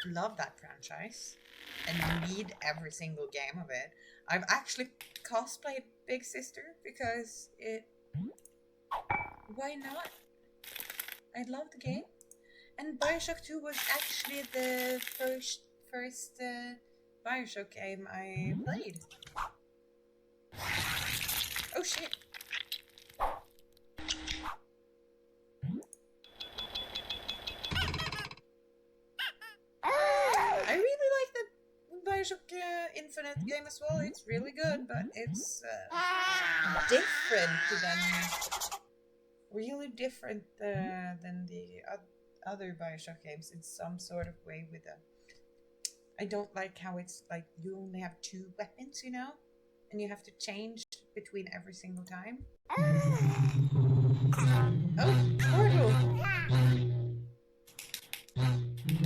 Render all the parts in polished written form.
love that franchise and need every single game of it. I've actually cosplayed Big Sister because it... Why not? I love the game. And Bioshock 2 was actually the first Bioshock game I played. Oh shit. I really like the Bioshock Infinite game as well. It's really good, but it's different than... Really different than the other Bioshock games in some sort of way with a... I don't like how it's like you only have 2 weapons, you know? And you have to change between every single time. Oh, portal!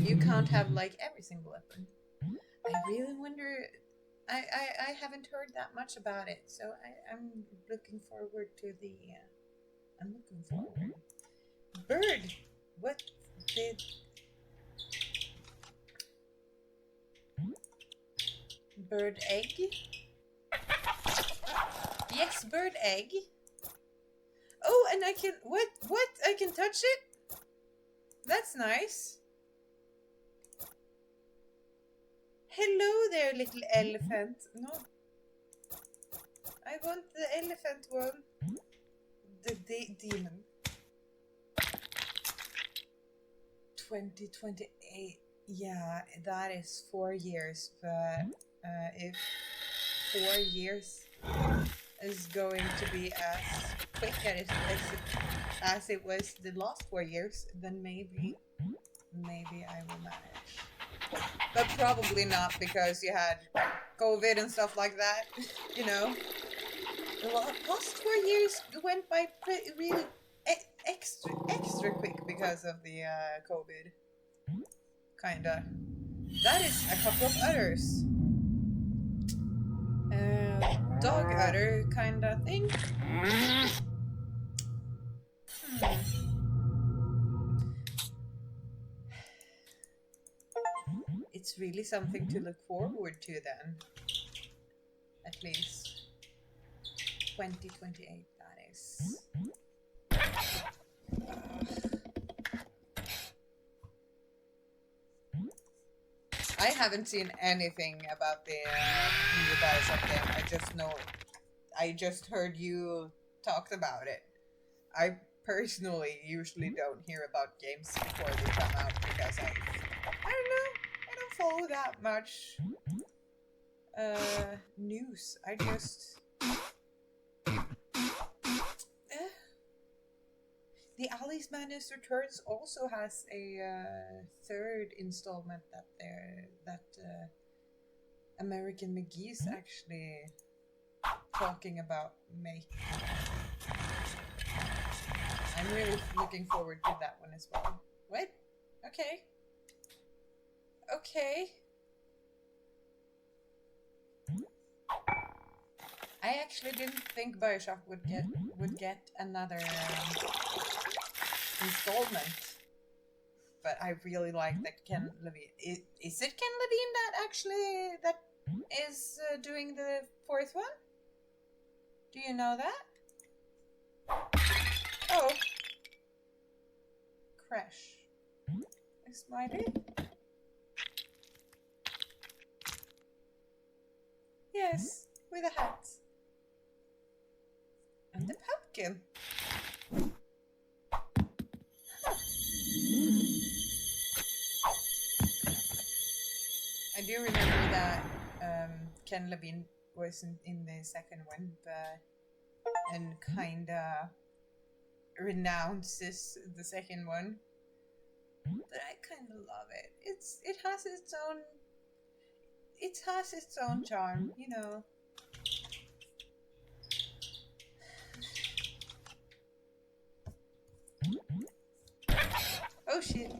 You can't have like every single weapon. I really wonder... I haven't heard that much about it, so I'm looking forward to the... I'm looking forward. Bird! What did... Bird egg? Yes, bird egg. Oh, and I can... What? What? I can touch it? That's nice. Hello there, little elephant. No. I want the elephant one. The demon. 2028. Yeah, that is 4 years. But if 4 years is going to be as quick as it was the last 4 years, then maybe I will manage. But probably not, because you had COVID and stuff like that, you know. The last 4 years went by really extra quick because of the COVID. Kinda. That is a couple of others. Dog udder kinda thing. It's really something to look forward to then. At least. 2028, that is. I haven't seen anything about the new Bioshock game. I just know it. I just heard you talk about it. I personally usually don't hear about games before they come out because I don't know. I don't follow that much news. I just... The Alice Madness Returns also has a third installment that American McGee's actually talking about making. I'm really looking forward to that one as well. What? Okay. Okay. I actually didn't think Bioshock would get another installment, but I really like that Ken Levine. Is it Ken Levine that is doing the 4th one? Do you know that? Oh, Crash. A smiley. Yes, with a hat. And the pumpkin. I do remember that Ken Levine was in the second one, and kinda renounces the second one. But I kinda love it. It has its own charm, you know. Oh shit.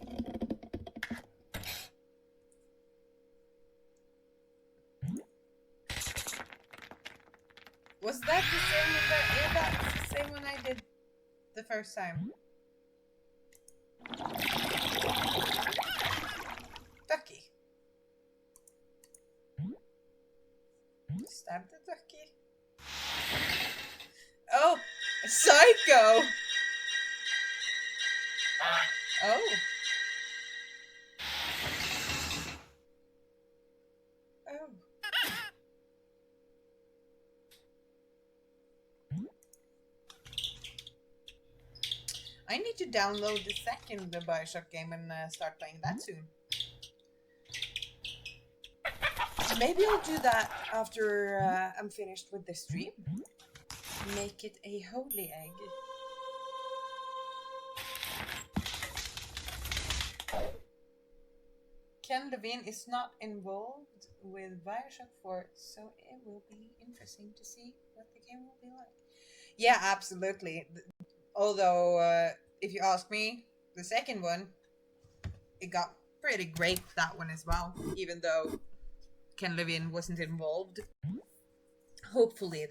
Was that the same one that's the same one I did the first time? stab the ducky. Oh, psycho! Oh. Oh. I need to download the second Bioshock game and start playing that soon. Maybe I'll do that after I'm finished with the stream. Make it a holy egg. Ken Levine is not involved with Bioshock 4, so it will be interesting to see what the game will be like. Yeah, absolutely. Although, if you ask me, the second one, it got pretty great, that one as well, even though Ken Levine wasn't involved. Hopefully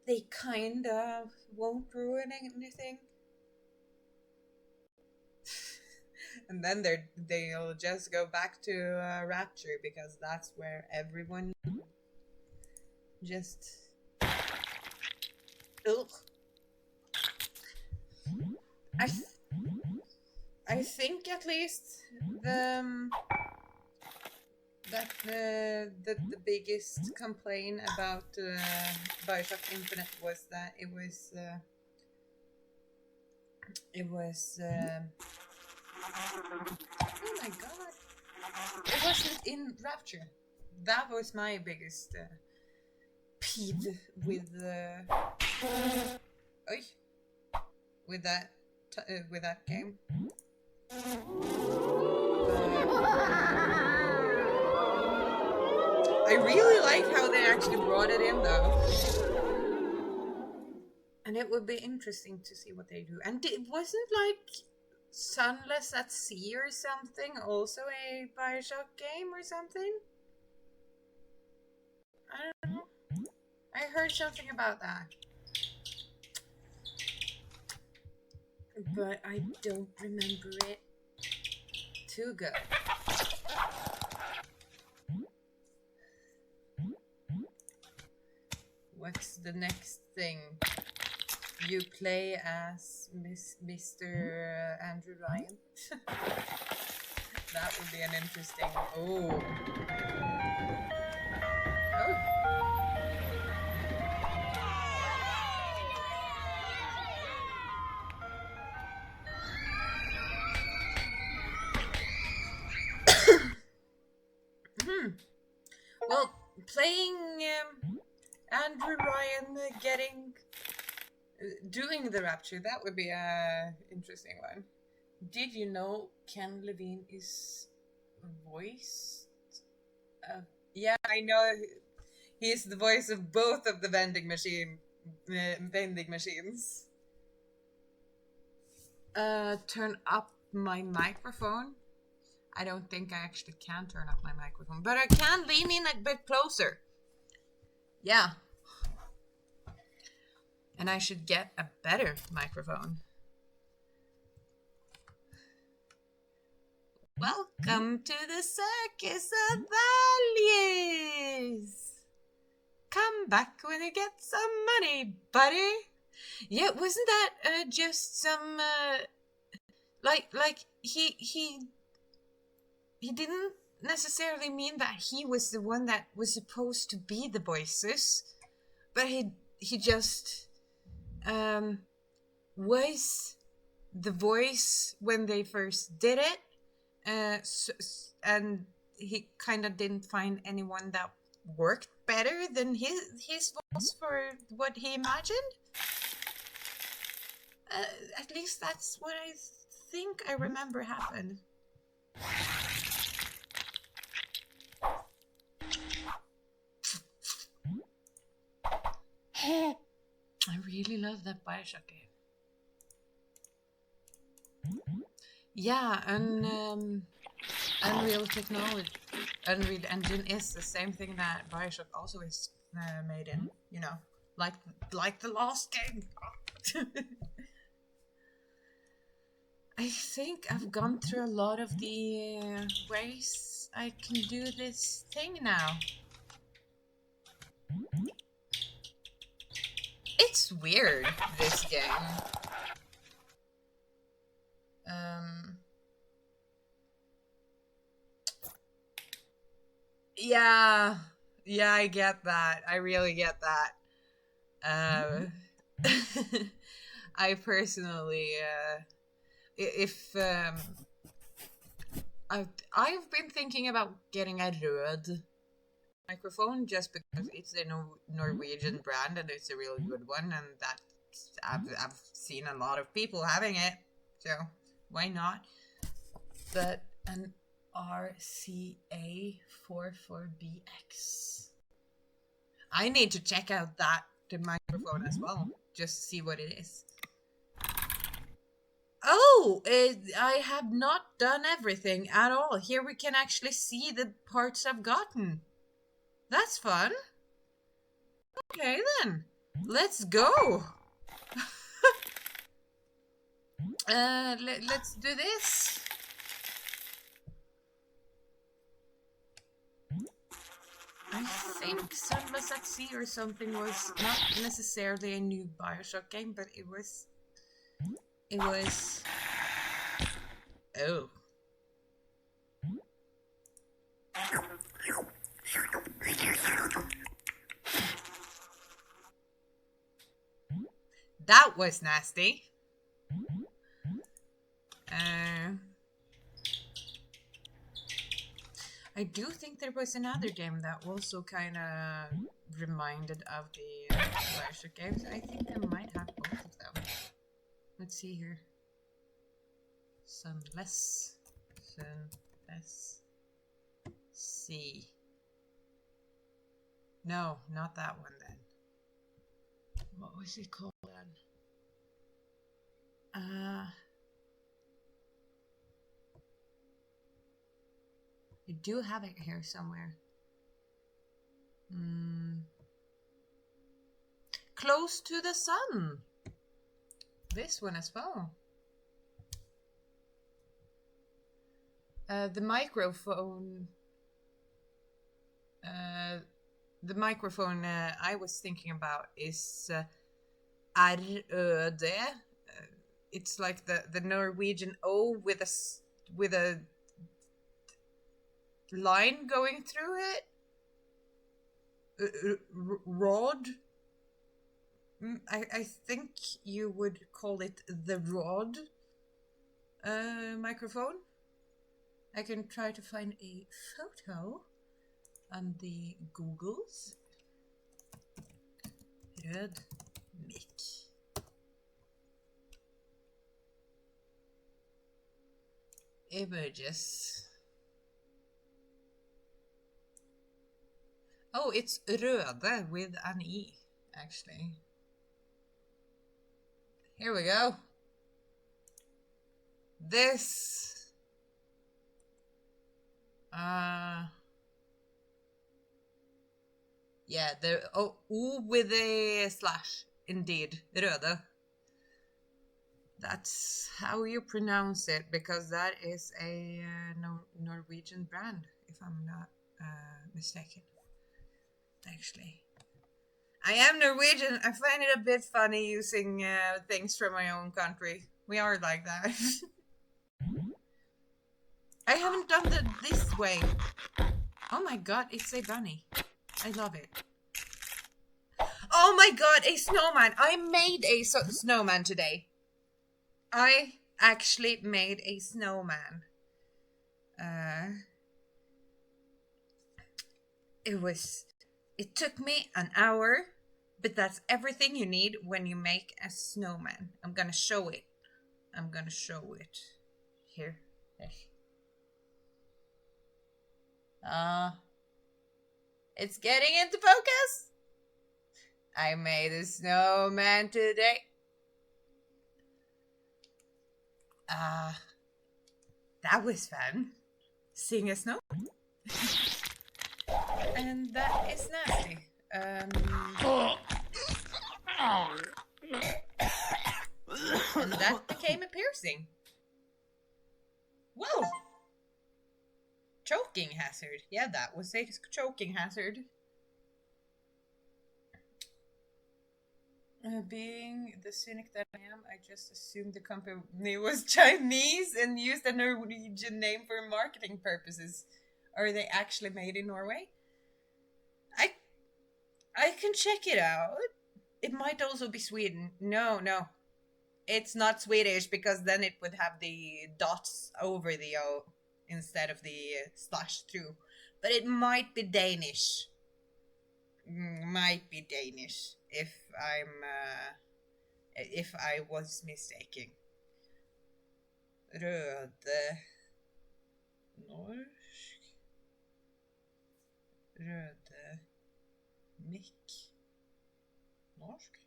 they kind of won't ruin anything. And then they'll just go back to Rapture, because that's where everyone just... Ugh. I think at least the biggest complaint about Bioshock Infinite was that it was oh my god, it wasn't in Rapture. That was my biggest peeve with with that game. I really like how they actually brought it in, though. And it would be interesting to see what they do. And it wasn't like Sunless at Sea or something also a Bioshock game or something? I don't know. I heard something about that. But I don't remember it too good. What's the next thing? You play as Mr. Andrew Ryan? That would be an interesting... Oh. Well, playing Andrew Ryan doing the Rapture, that would be a interesting one. Did you know Ken Levine is voiced? Yeah, I know. He's the voice of both of the vending machines. Turn up my microphone. I don't think I actually can turn up my microphone, but I can lean in a bit closer. Yeah. And I should get a better microphone. Welcome to the circus of values. Come back when you get some money, buddy. Yeah, wasn't that just some like he didn't necessarily mean that he was the one that was supposed to be the voices, but he just was the voice when they first did it, and he kind of didn't find anyone that worked better than his voice for what he imagined. At least that's what I think I remember happened. I really love that Bioshock game. Yeah, and Unreal Engine is the same thing that Bioshock also is made in. You know, like the last game. I think I've gone through a lot of the ways I can do this thing now. It's weird, this game. Yeah. Yeah, I get that. I really get that. I personally, if I've been thinking about getting a Rød microphone just because it's a Norwegian brand and it's a really good one, and that I've seen a lot of people having it, so why not? But an RCA44BX. I need to check out the microphone as well, just to see what it is. Oh, I have not done everything at all. Here we can actually see the parts I've gotten. That's fun. Okay then, let's go. Let's do this. I think Sunless at Sea or something was not necessarily a new Bioshock game, but it was... Oh. That was nasty. I do think there was another game that also kind of reminded of the Bioshock games. I think I might have both of them. Let's see here. Sunless Sea. No, not that one then. What was it called then? You do have it here somewhere. Close to the Sun. This one as well. The microphone. I was thinking about is Rød. It's like the Norwegian O with a line going through it. Rod. I think you would call it the Rod microphone. I can try to find a photo on the Googles. Rød mic. Images. Oh, it's Røde with an E, actually. Here we go. This. Yeah, the O with a slash. Indeed, Røde. That's how you pronounce it, because that is a Norwegian brand, if I'm not mistaken. Actually, I am Norwegian. I find it a bit funny using things from my own country. We are like that. I haven't done this way. Oh my god, it's a bunny. I love it. Oh my god, a snowman. I made a snowman today. I actually made a snowman. It took me an hour, but that's everything you need when you make a snowman. I'm gonna show it. Here. It's getting into focus. I made a snowman today. That was fun. Seeing a snow. And that is nasty. And that became a piercing. Whoa! Choking hazard. Yeah, that was a choking hazard. Being the cynic that I am, I just assumed the company was Chinese and used a Norwegian name for marketing purposes. Are they actually made in Norway? I I can check it out. It might also be Sweden. No, no. It's not Swedish because then it would have the dots over the O instead of the slash through. But it might be Danish. Might be Danish if I was mistaken. Röde norsk. Röde mick norsk.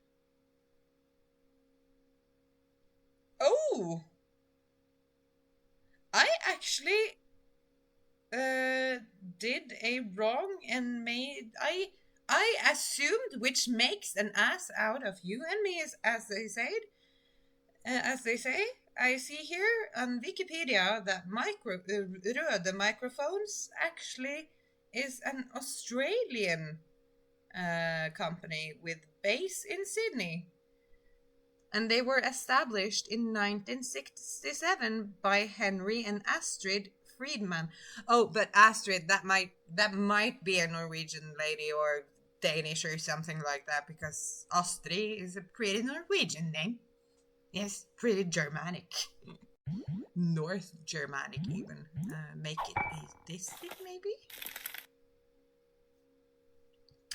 Oh, I actually did a wrong and made I assumed, which makes an ass out of you and me, as they said. As they say, I see here on Wikipedia that Röde Microphones actually is an Australian company with base in Sydney. And they were established in 1967 by Henry and Astrid Friedman. Oh, but Astrid, that might be a Norwegian lady or Danish or something like that, because Astrid is a pretty Norwegian name. Yes, pretty Germanic. North Germanic even. Make it this thing maybe?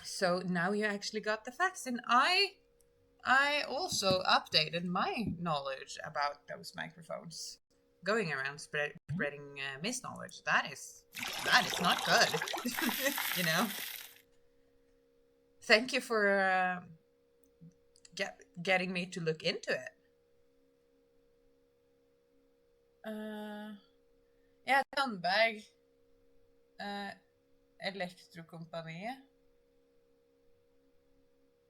So now you actually got the facts, and I also updated my knowledge about those microphones. Going around spreading misknowledge. That is not good. You know. Thank you for getting me to look into it. Ja, Tandberg. Elektrokompaniet.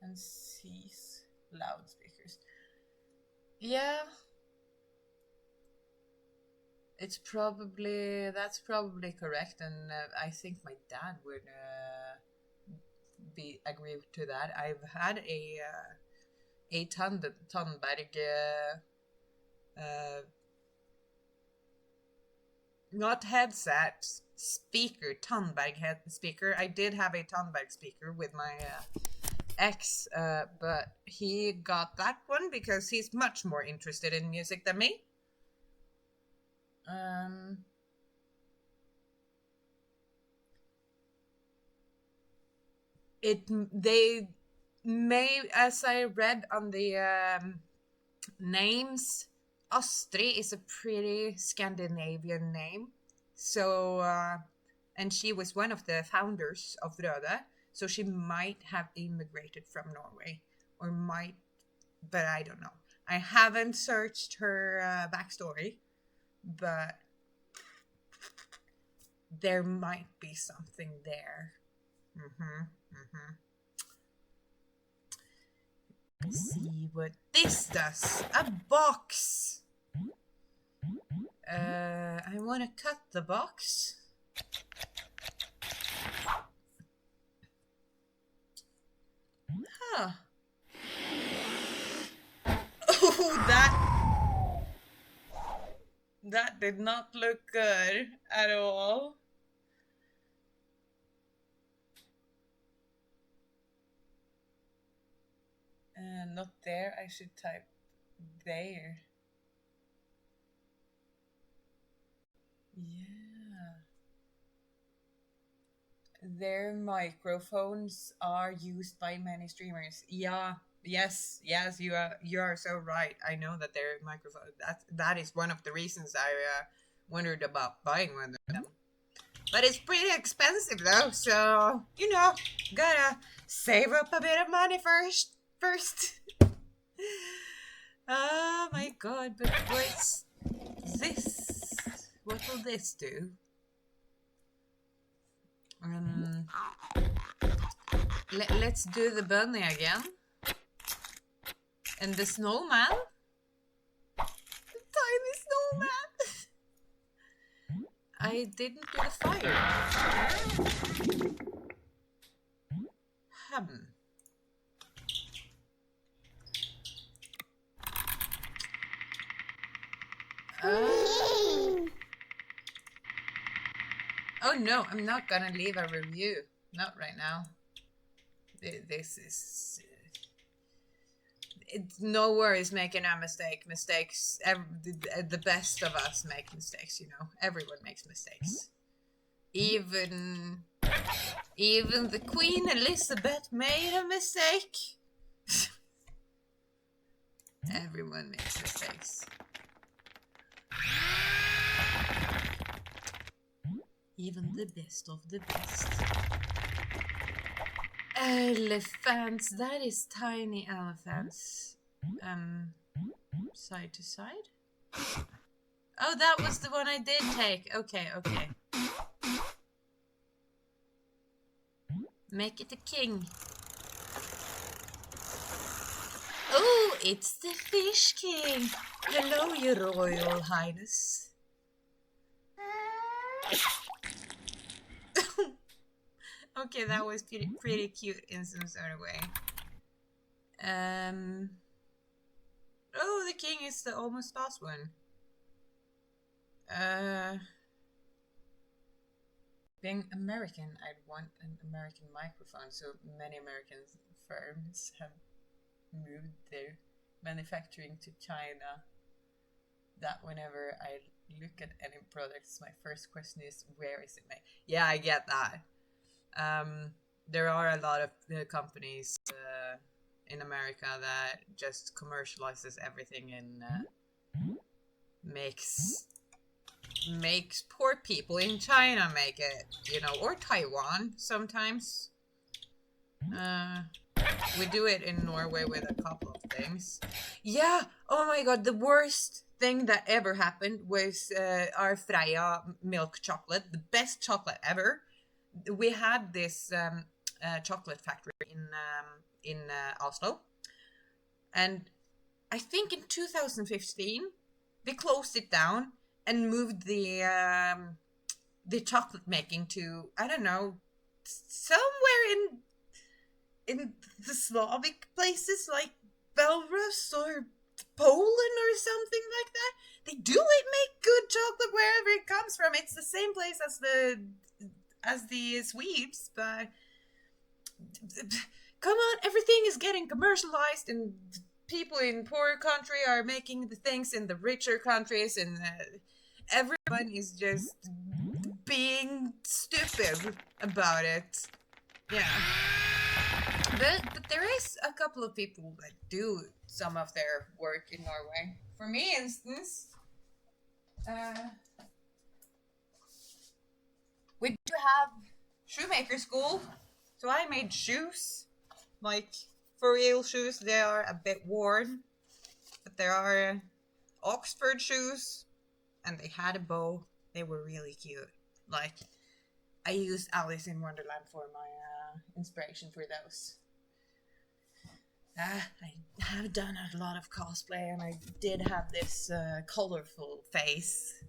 And sees loudspeakers. Yeah. That's probably correct, and I think my dad would agree to that. I've had a Tandberg not headset speaker, Tandberg head speaker. I did have a Tandberg speaker with my ex, but he got that one because he's much more interested in music than me. They may, as I read on the names, Astrid is a pretty Scandinavian name. So, and she was one of the founders of Röde, so she might have immigrated from Norway, or might, but I don't know. I haven't searched her backstory, but there might be something there. Let's see what this does. A box. I want to cut the box. Huh. Oh, that did not look good at all. Not there. I should type there. Yeah. Their microphones are used by many streamers. Yeah. Yes. You are so right. I know that their microphone. That is one of the reasons I wondered about buying one of them. But it's pretty expensive though, so gotta save up a bit of money first. Oh my god, but what's this? What will this do? Let's do the bunny again. And the snowman? The tiny snowman! I I didn't do the fire. Oh no, I'm not gonna leave a review. Not right now. This is... It's no worries making a mistake. Mistakes, the best of us make mistakes, you know. Everyone makes mistakes. Even the Queen Elizabeth made a mistake. Everyone makes mistakes. Even the best of the best. Elephants, that is tiny elephants. Side to side? Oh, that was the one I did take. Okay. Make it a king. Oh, it's the Fish King. Hello, your Royal Highness. Okay, that was pretty cute in some sort of way. Oh, the king is the almost last one. Being American, I'd want an American microphone, so many American firms have moved their manufacturing to China. That whenever I look at any products, my first question is, where is it made? Yeah, I get that. There are a lot of companies in America that just commercializes everything and makes poor people in China make it, you know, or Taiwan sometimes. We do it in Norway with a couple of things. Yeah, oh my god, the worst thing that ever happened was our Freia milk chocolate, the best chocolate ever. We had this chocolate factory in Oslo, and I think in 2015 they closed it down and moved the chocolate making to, I don't know, somewhere in the Slavic places like Belarus or Poland or something like that. They do make good chocolate wherever it comes from. It's the same place as the Swedes, but come on, everything is getting commercialized, and people in poorer country are making the things in the richer countries, and everyone is just being stupid about it. Yeah. But there is a couple of people that do some of their work in Norway. For me, instance, we do have shoemaker school, so I made shoes, like for real shoes. They are a bit worn, but there are Oxford shoes, and they had a bow. They were really cute. Like, I used Alice in Wonderland for my inspiration for those. I have done a lot of cosplay, and I did have this colorful face,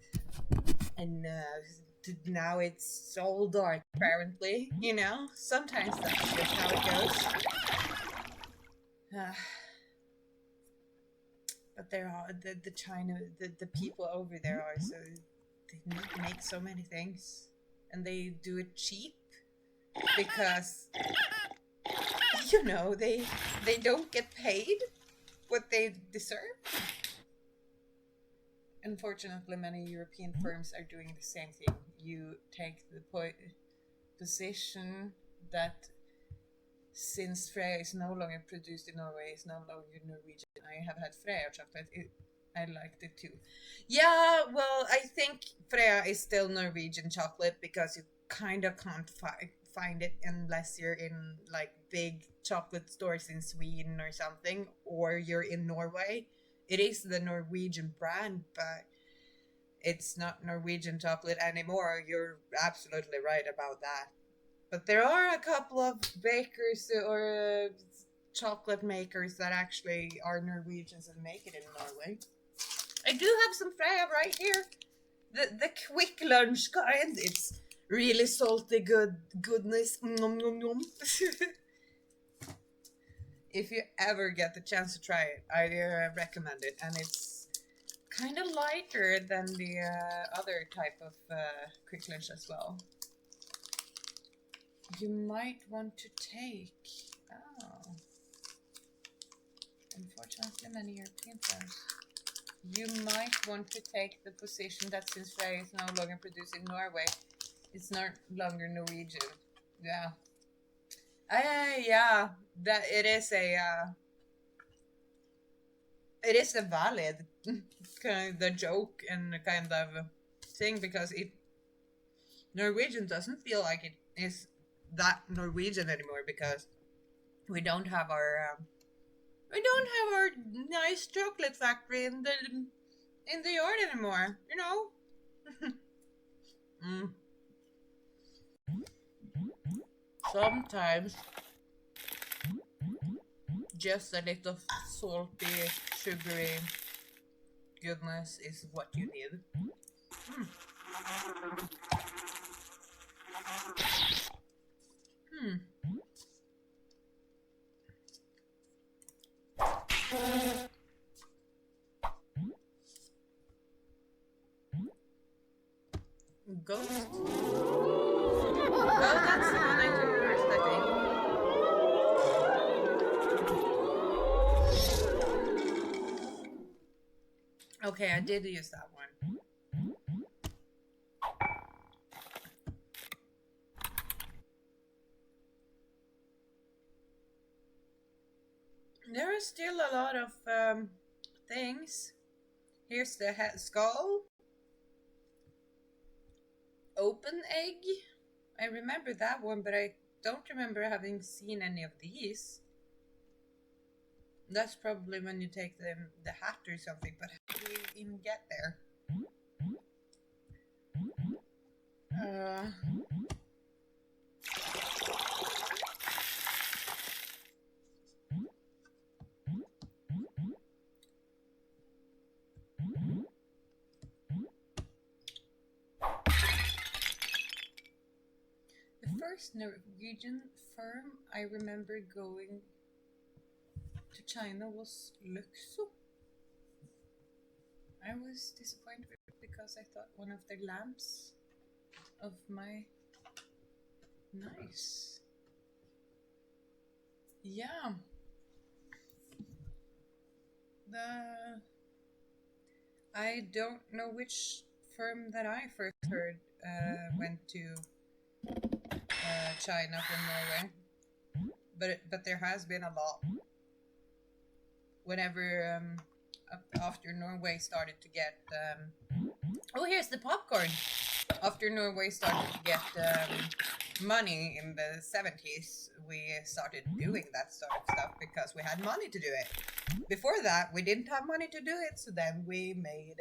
and now it's all dark, apparently. You know, sometimes that's just how it goes. But there are the China, the people over there are so, they make so many things, and they do it cheap because, you know, they don't get paid what they deserve. Unfortunately, many European firms are doing the same thing. You take the position that since Freya is no longer produced in Norway, it's no longer Norwegian. I have had Freya chocolate. I liked it too. Yeah, well, I think Freya is still Norwegian chocolate because you kind of can't find it unless you're in like big chocolate stores in Sweden or something, or you're in Norway. It is the Norwegian brand, but it's not Norwegian chocolate anymore. You're absolutely right about that. But there are a couple of bakers or chocolate makers that actually are Norwegians and make it in Norway. I do have some Freya right here. the quick lunch kind. It's really salty goodness. Nom, nom, nom. If you ever get the chance to try it, I recommend it, and it's kind of lighter than the other type of quick lunch as well. You might want to take... Oh. Unfortunately, many European firms. You might want to take the position that since Frey is no longer produced in Norway, it's no longer Norwegian. Yeah. Yeah. That it is a valid kind of the joke and kind of thing, because Norwegian doesn't feel like it is that Norwegian anymore, because we don't have our nice chocolate factory in the yard anymore, you know. Sometimes just a little salty, sugary goodness is what you need. Ghost. Oh, that's the one I took first, I think. Okay, I did use that one. There is still a lot of things. Here's the skull. Open egg. I remember that one, but I don't remember having seen any of these. That's probably when you take the hat or something, but how do you even get there? The first Norwegian firm I remember going to China was Luxo. I was disappointed because I thought one of the lamps of my... Nice. Yeah. I don't know which firm that I first heard went to China from Norway, but there has been a lot. Whenever after Norway started to get oh, here's the popcorn. After Norway started to get money in the 70s, we started doing that sort of stuff because we had money to do it. Before that, we didn't have money to do it, so then we made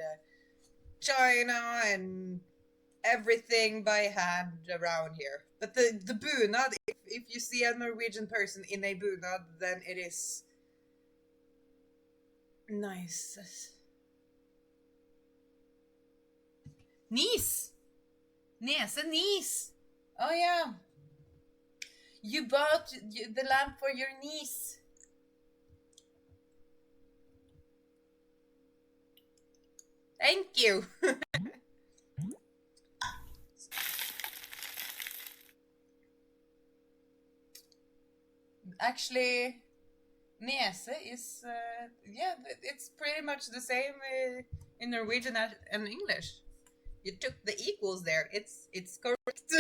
China and everything by hand around here. But the bunad, if you see a Norwegian person in a bunad, then it is nice. Niece! Niece! Oh yeah. You bought the lamp for your niece. Thank you. Actually, niece is yeah, it's pretty much the same in Norwegian and English. You took the equals there. It's correct.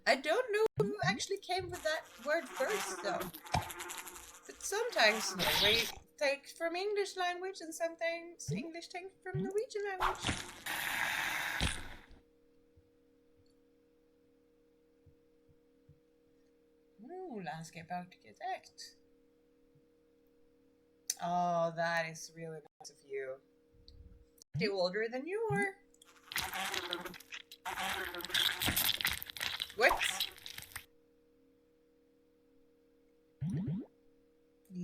I don't know who actually came with that word first, though. But sometimes Norway takes from English language, and sometimes English takes from Norwegian language. Ooh, landscape architect. Oh, that is really nice of you. Still older than you are. What?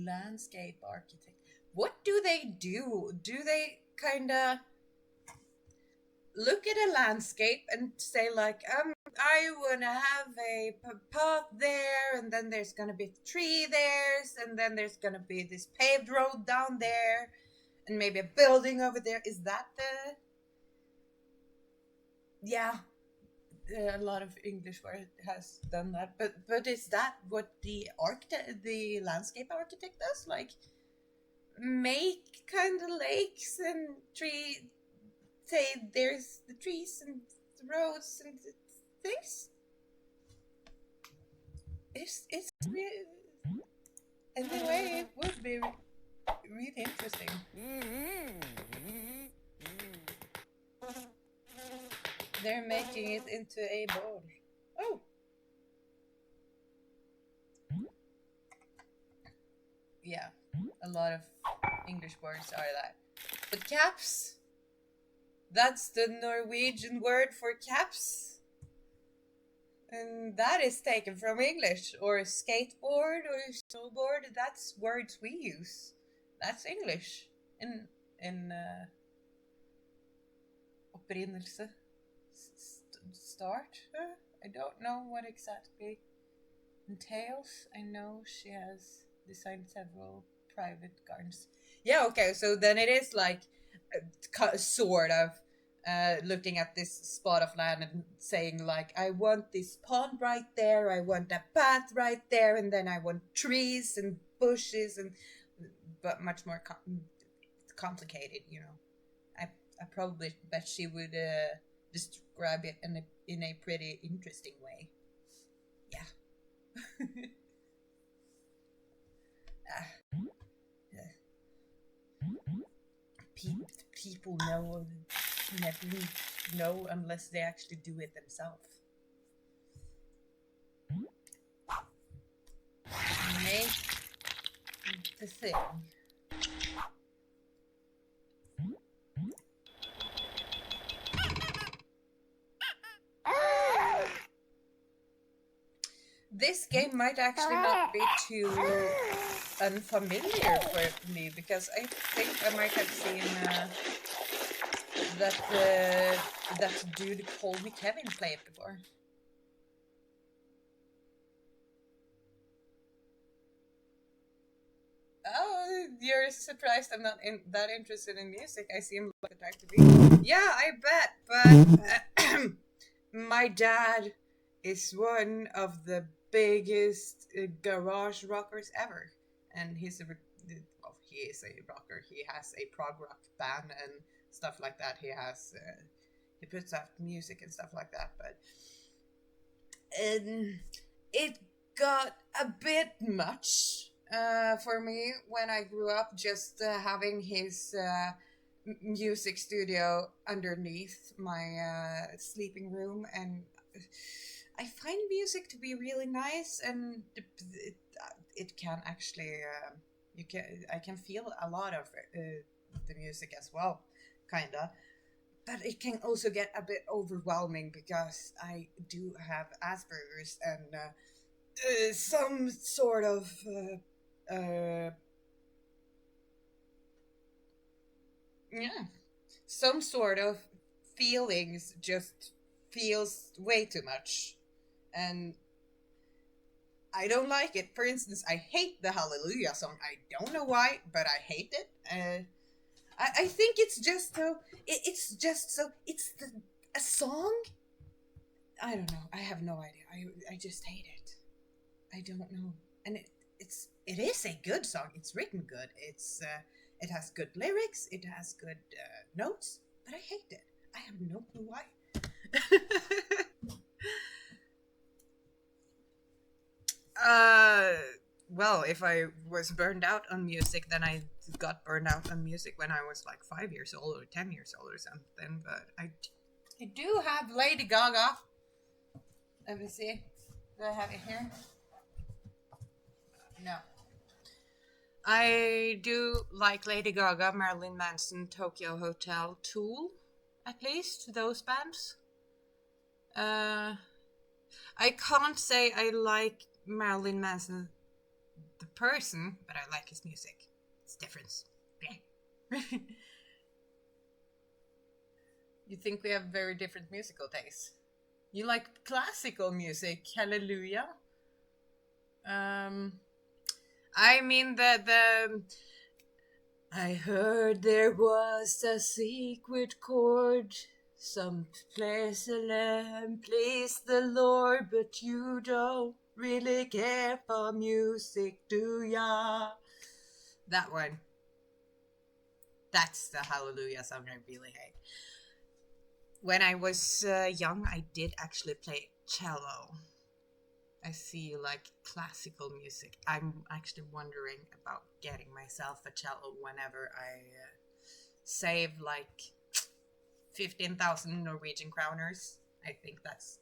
Landscape architect. What do they do? Do they kinda... look at a landscape and say like, I wanna have a path there, and then there's gonna be a tree there, and then there's gonna be this paved road down there, and maybe a building over there. Is that the? Yeah, a lot of English word has done that, but is that what the landscape architect does? Like make kind of lakes and tree. Say there's the trees and the roads and the things. It's really, anyway, it would be really interesting. They're making it into a bowl. Oh, yeah, a lot of English words are that. But caps, that's the Norwegian word for caps. And that is taken from English. Or skateboard or snowboard, that's words we use. That's English. In opprinnelse. Start? I don't know what exactly entails. I know she has designed several private gardens. Yeah, okay, so then it is like sort of looking at this spot of land and saying like, I want this pond right there, I want a path right there, and then I want trees and bushes, and but much more complicated, you know. I probably bet she would describe it in a pretty interesting way. Yeah. uh, People never know unless they actually do it themselves. Make the thing. This game might actually not be too unfamiliar for me, because I think I might have seen that dude Call Me Kevin play it before. Oh, you're surprised I'm not that interested in music. I seem like the type to be. Yeah, I bet, but my dad is one of the biggest garage rockers ever, and he is a rocker. He has a prog rock band and stuff like that. He puts out music and stuff like that, but it got a bit much for me when I grew up, just having his music studio underneath my sleeping room, and I find music to be really nice, and it can actually I can feel a lot of the music as well, kinda. But it can also get a bit overwhelming because I do have Asperger's, and some sort of yeah, some sort of feelings just feels way too much, and I don't like it. For instance, I hate the Hallelujah song. I don't know why, but I hate it. I think it's just so. It's just so. It's a song. I don't know. I have no idea. I just hate it. I don't know. And it is a good song. It's written good. It has good lyrics. It has good notes. But I hate it. I have no clue why. uh, well, if I was burned out on music, then I got burned out on music when I was like 5 years old or 10 years old or something. But I do have Lady Gaga. Let me see. Do I have it here? No. I do like Lady Gaga, Marilyn Manson, Tokyo Hotel, Tool, at least those bands. Uh, I can't say I like Marilyn Manson the person, but I like his music. It's different. Yeah. You think we have very different musical tastes. You like classical music, hallelujah. Um, I mean the I heard there was a secret chord, some place a lamb, please the Lord, but you don't really care for music, do ya? That one. That's the Hallelujah song I really hate. When I was young, I did actually play cello. I see you like classical music. I'm actually wondering about getting myself a cello whenever I save like 15,000 Norwegian kroners. I think that's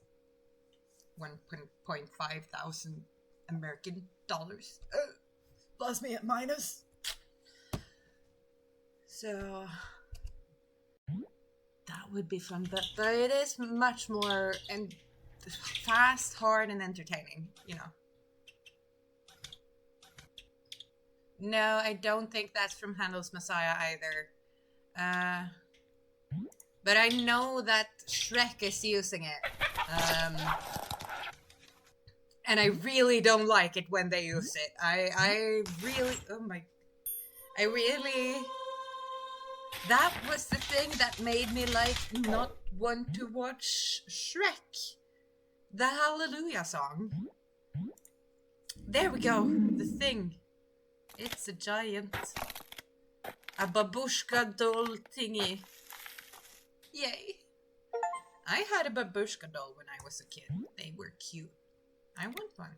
1.5 thousand American dollars. Plus me at minus. So that would be fun, but it is much more and fast, hard, and entertaining, you know. No, I don't think that's from Handel's Messiah either. But I know that Shrek is using it. And I really don't like it when they use it. I really, oh my, I really, that was the thing that made me like not want to watch Shrek. The Hallelujah song. There we go, the thing. It's a giant. A babushka doll thingy. Yay. I had a babushka doll when I was a kid. They were cute. I want one.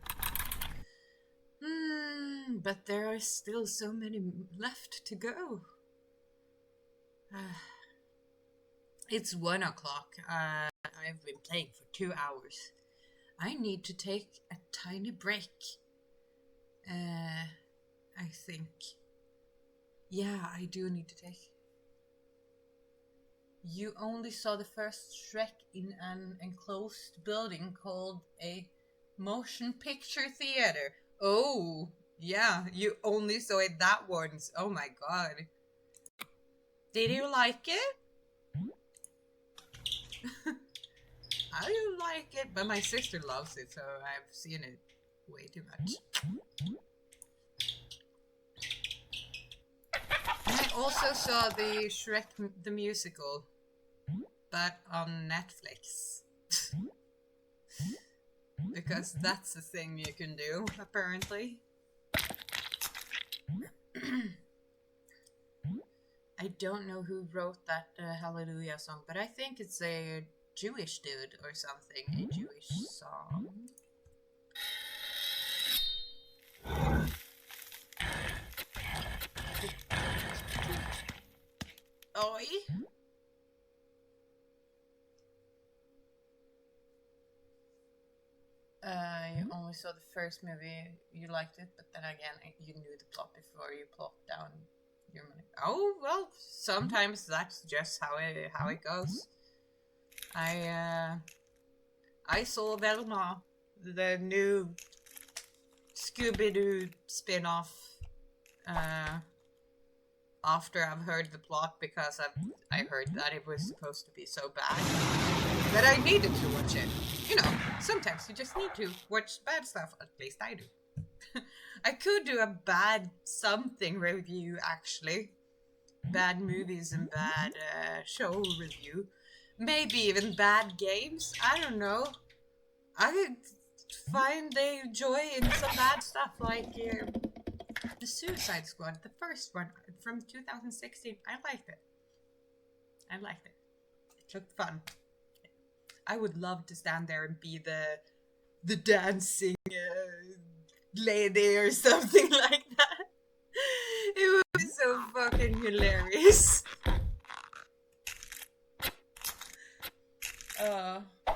But there are still so many left to go. It's 1 o'clock. I've been playing for 2 hours. I need to take a tiny break. I think. Yeah, I do need to take. You only saw the first Shrek in an enclosed building called a motion picture theater. Oh, yeah, you only saw it that once. Oh my god. Did you like it? I don't like it, but my sister loves it, so I've seen it way too much. And I also saw the Shrek the musical, but on Netflix. Because that's a thing you can do, apparently. I don't know who wrote that Hallelujah song, but I think it's a Jewish dude or something. A Jewish song. Oi! You only saw the first movie, you liked it, but then again, you knew the plot before you plopped down your money. Oh, well, sometimes that's just how it goes. I saw Velma, the new Scooby-Doo spin-off, after I've heard the plot, because I heard that it was supposed to be so bad that I needed to watch it. You know, sometimes you just need to watch bad stuff, at least I do. I could do a bad something review, actually. Bad movies and bad show review. Maybe even bad games, I don't know. I find they joy in some bad stuff, like the Suicide Squad, the first one from 2016. I liked it. It looked fun. I would love to stand there and be the dancing lady or something like that. It would be so fucking hilarious.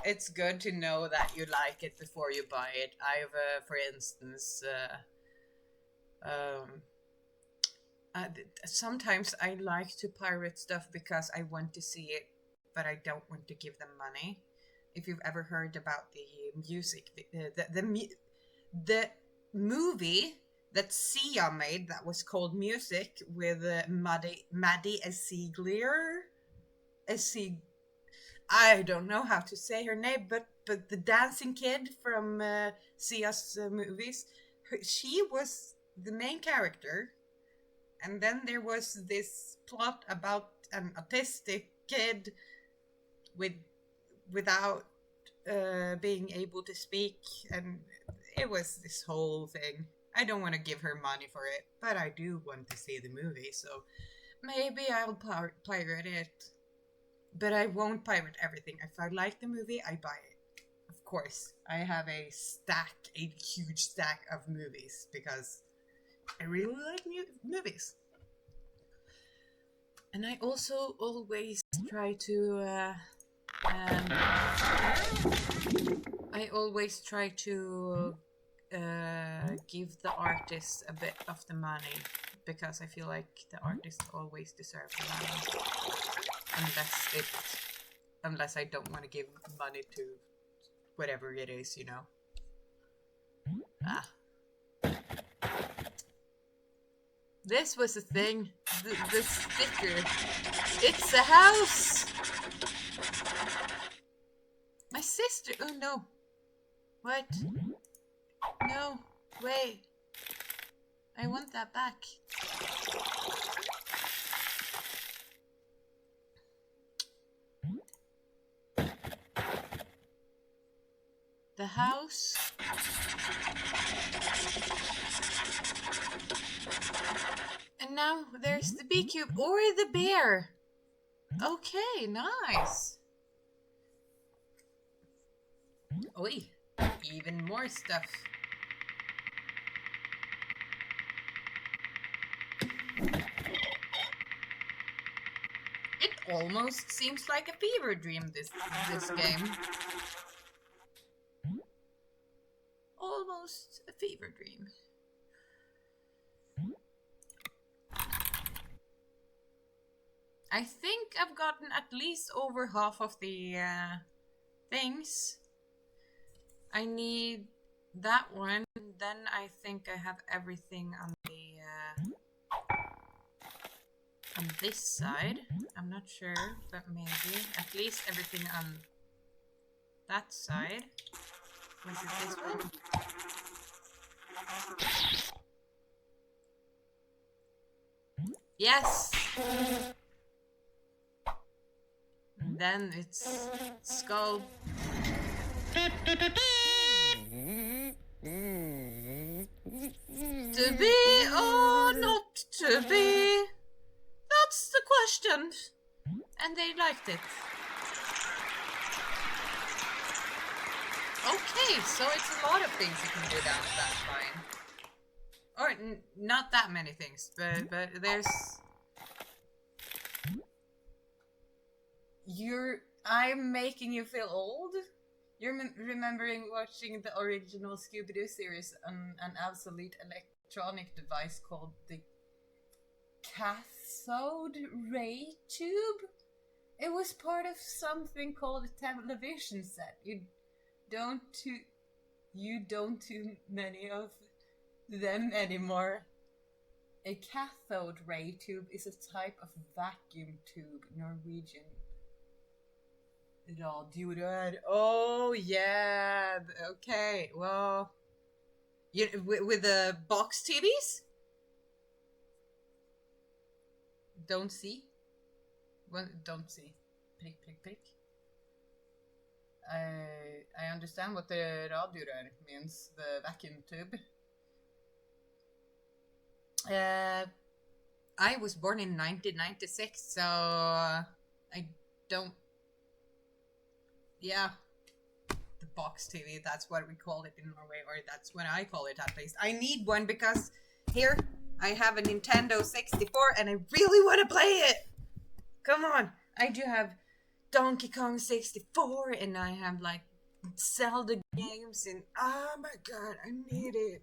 It's good to know that you like it before you buy it. I've, for instance, sometimes I like to pirate stuff because I want to see it, but I don't want to give them money. If you've ever heard about the music, the movie that Sia made that was called Music with Maddie Esiglier. I don't know how to say her name, but the dancing kid from Sia's movies, she was the main character, and then there was this plot about an autistic kid with without being able to speak, and it was this whole thing. I don't want to give her money for it, but I do want to see the movie, so maybe I'll pirate it. But I won't pirate everything. If I like the movie, I buy it. Of course, I have a huge stack of movies because I really like movies. And I also always try to give the artist a bit of the money because I feel like the artist always deserves the money, unless I don't want to give money to whatever it is, you know. This was a thing. The sticker. It's a house. My sister. Oh no. What? No. Wait. I want that back. The house. And now there's the bee cube or the bear. Okay, nice. Oi, even more stuff. It almost seems like a fever dream, this game. Almost a fever dream. I think I've gotten at least over half of the things. I need that one. Then I think I have everything on the on this side. I'm not sure, but maybe at least everything on that side. Was it this one? Yes. And then it's skull. To be or not to be? That's the question. And they liked it. Okay, so it's a lot of things you can do down that line. Or not that many things, but there's... I'm making you feel old? You're remembering watching the original Scooby-Doo series on an obsolete electronic device called the cathode ray tube? It was part of something called a television set. You don't too many of them anymore. A cathode ray tube is a type of vacuum tube, Norwegian. Radioer. Oh yeah. Okay. Well, with the box TVs. Don't see. Well, don't see. Prick, prick, prick. I understand what the radioer means. The vacuum tube. I was born in 1996, so I don't. Yeah, the box TV, that's what we call it in Norway, or that's what I call it at least. I need one because here I have a Nintendo 64 and I really want to play it. Come on. I do have Donkey Kong 64 and I have like Zelda games and oh my god, I need it.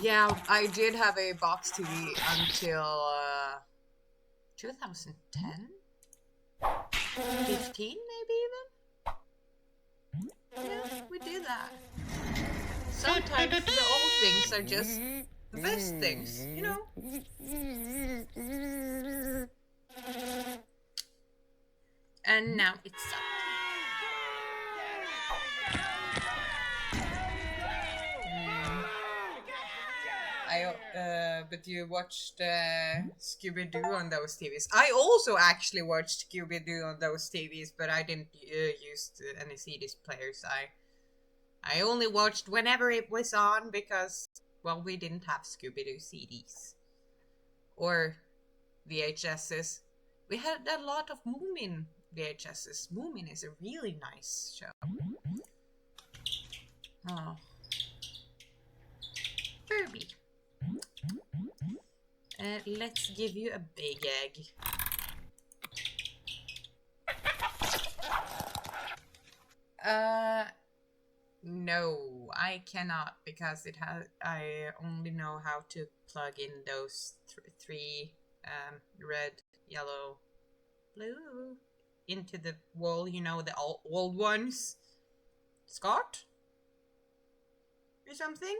Yeah, I did have a box TV until 2010? 15 maybe even? Yeah, we did that. Sometimes the old things are just the best things, you know? And now it's stopped. But you watched Scooby-Doo on those TVs. I also actually watched Scooby-Doo on those TVs, but I didn't use any CD players. I only watched whenever it was on because, well, we didn't have Scooby-Doo CDs. Or VHSs. We had a lot of Moomin VHSs. Moomin is a really nice show. Oh. Furby. Let's give you a big egg. No, I cannot because I only know how to plug in those three red, yellow, blue into the wall. You know, the old ones. Scott? Or something?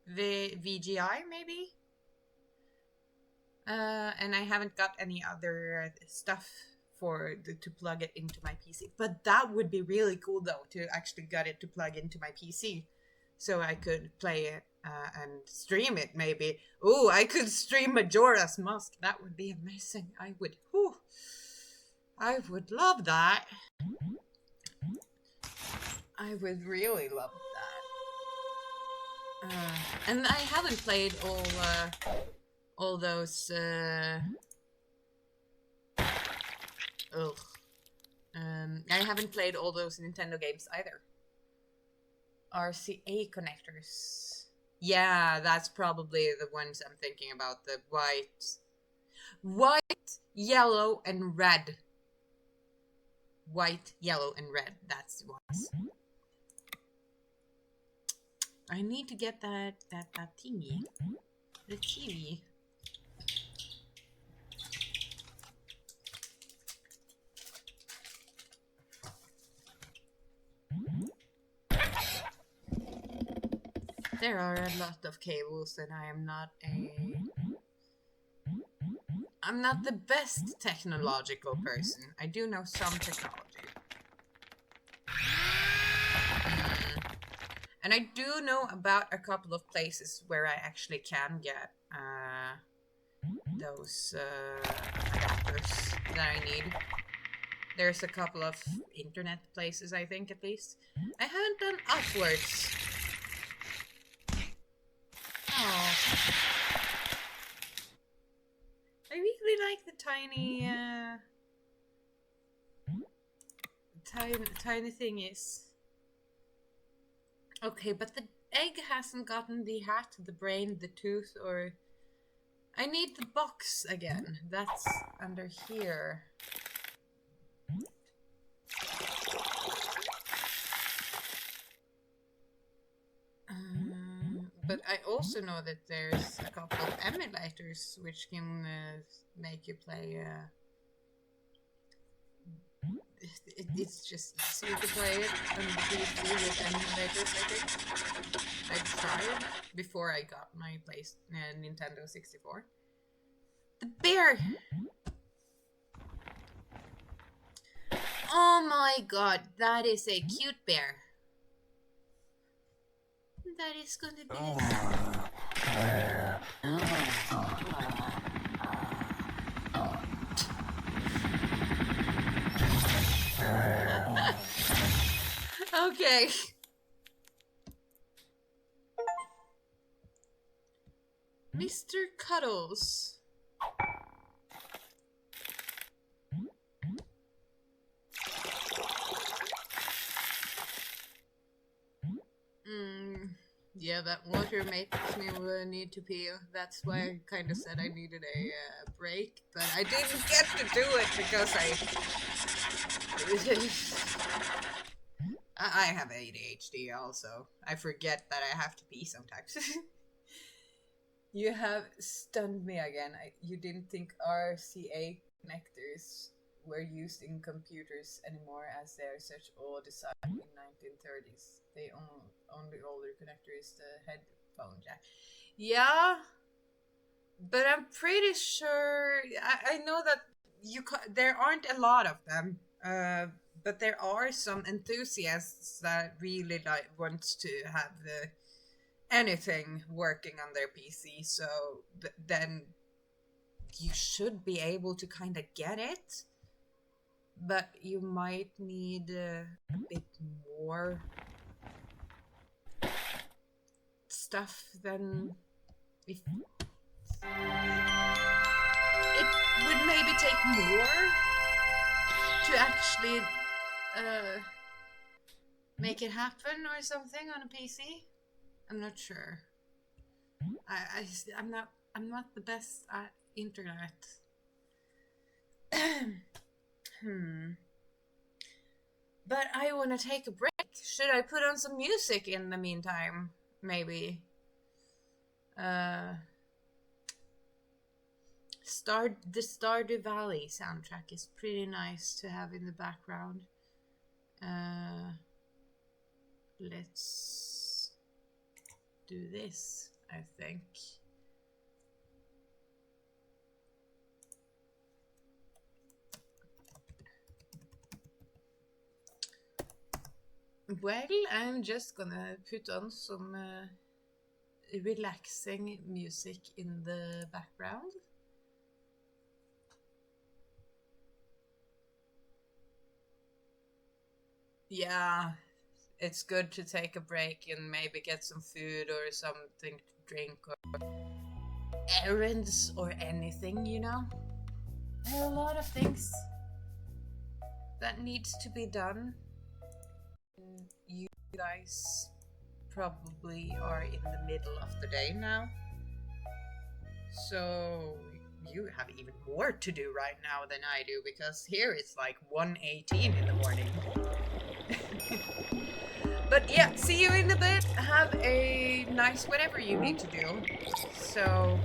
The VGI maybe? And I haven't got any other stuff to plug it into my PC. But that would be really cool though, to actually get it to plug into my PC. So I could play it and stream it maybe. Oh, I could stream Majora's Mask. That would be amazing. I would love that. I would really love that. And I haven't played all those I haven't played all those Nintendo games either. RCA connectors. Yeah, that's probably the ones I'm thinking about. The white, yellow, and red. White, yellow, and red. That's the ones. I need to get that thingy. The TV. There are a lot of cables and I'm not the best technological person. I do know some technology. And I do know about a couple of places where I actually can get those adapters that I need. There's a couple of internet places, I think, at least. I haven't done upwards. Oh. I really like the tiny thingies. Okay, but the egg hasn't gotten the hat, the brain, the tooth, or... I need the box again. That's under here. But I also know that there's a couple of emulators which can make you play... It's just easier to play it on the PC with emulators, I think. I tried before I got my Nintendo 64. The bear! Oh my god, that is a cute bear. That is gonna be okay. Mr. Cuddles. Yeah, that water makes me need to pee. That's why I kind of said I needed a break, but I didn't get to do it because I have ADHD also. I forget that I have to pee sometimes. You have stunned me again. You didn't think RCA connectors were used in computers anymore as they are such old design in 1930s. The only older connector is the headphone jack. Yeah, but I'm pretty sure... I know that there aren't a lot of them, but there are some enthusiasts that really like wants to have anything working on their PC. So then you should be able to kind of get it, but you might need a bit more stuff than if it would maybe take more to actually make it happen or something on a PC. I'm not sure. I'm not the best at internet. But I want to take a break. Should I put on some music in the meantime? Maybe. The Stardew Valley soundtrack is pretty nice to have in the background. Let's do this, I think. Well, I'm just gonna put on some relaxing music in the background. Yeah, it's good to take a break and maybe get some food or something to drink or errands or anything, you know? There are a lot of things that needs to be done. You guys probably are in the middle of the day now, so you have even more to do right now than I do, because here it's like 1:18 in the morning. But yeah, see you in a bit. Have a nice whatever you need to do. So